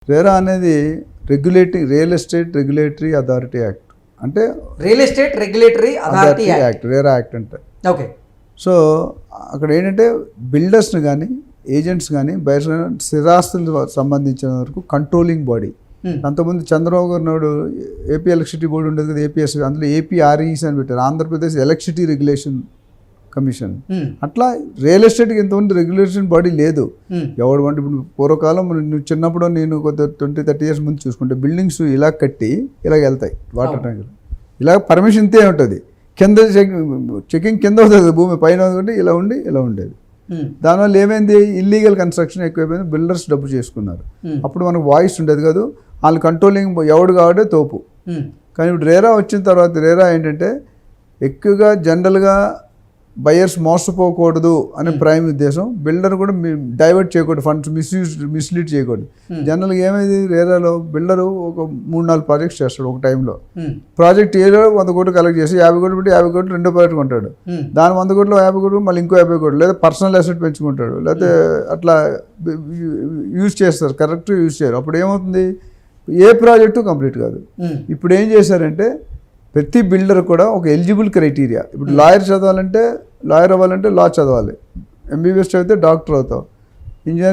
రేరా అనేది real estate regulatory authority act అంటే real estate regulatory authority act RERA act అంటే. Okay. So అక్కడ ఏంటంటే బిల్డర్స్ని కానీ ఏజెంట్స్ కానీ బయట స్థిరాస్తులకు సంబంధించిన వరకు కంట్రోలింగ్ బాడీ. అంతకుముందు చంద్రబాబు గారు నాడు ఏపీ ఎలక్ట్రిసిటీ బోర్డు ఉండేది కదా, ఏపీఎస్, అందులో ఏపీఆర్ఈస్ అని పెట్టారు, ఆంధ్రప్రదేశ్ ఎలక్ట్రిసిటీ రెగ్యులేషన్ కమిషన్. అట్లా రియల్ ఎస్టేట్కి ఇంతమంది రెగ్యులేషన్ బాడీ లేదు. ఎవడు అంటే ఇప్పుడు పూర్వకాలం నువ్వు చిన్నప్పుడు నేను కొద్ది 20-30 ఇయర్స్ ముందు చూసుకుంటే బిల్డింగ్స్ ఇలా కట్టి ఇలాగ వెళ్తాయి వాటర్ ట్యాంకులు, ఇలా పర్మిషన్ ఇంతే ఉంటుంది. కింద చెకింగ్ కింద అవుతుంది, భూమి పైన ఒకటి ఇలా ఉండేది. దానివల్ల ఏమైంది, ఇల్లీగల్ కన్స్ట్రక్షన్ ఎక్కువైపోయింది, బిల్డర్స్ డబ్బు చేసుకున్నారు. అప్పుడు మనకు వాయిస్ ఉండేది కాదు, వాళ్ళు కంట్రోలింగ్ ఎవడు కావడే తోపు. కానీ ఇప్పుడు రేరా వచ్చిన తర్వాత రేరా ఏంటంటే ఎక్కువగా జనరల్గా బయర్స్ మోసపోకూడదు అనే ప్రైమ్ ఉద్దేశం. బిల్డర్ కూడా డైవర్ట్ చేయకూడదు, ఫండ్స్ మిస్లీడ్ చేయకూడదు. జనరల్గా ఏమైంది, రేరాలో బిల్డరు ఒక 3-4 ప్రాజెక్ట్స్ చేస్తాడు ఒక టైంలో. ప్రాజెక్ట్ ఏదో 100 కోట్లు కలెక్ట్ చేసి 50 కోట్లు పెట్టి 50 కోట్లు రెండో ప్రాజెక్ట్ కొంటాడు. దాని 100 కోట్లు 50 కోట్లు మళ్ళీ ఇంకో 50 కోట్లు, లేదా పర్సనల్ అసెట్ పెంచుకుంటాడు, లేకపోతే అట్లా యూజ్ చేస్తారు, కరెక్ట్ యూజ్ చేయరు. అప్పుడు ఏమవుతుంది, ఏ ప్రాజెక్టు కంప్లీట్ కాదు. ఇప్పుడు ఏం చేశారంటే ప్రతి బిల్డర్ కూడా ఒక ఎలిజిబుల్ క్రైటీరియా. ఇప్పుడు లాయర్ అవ్వాలంటే లా చదవాలి, ఎంబీబీఎస్ చదివితే డాక్టర్ అవుతావు, ఇంజనీరింగ్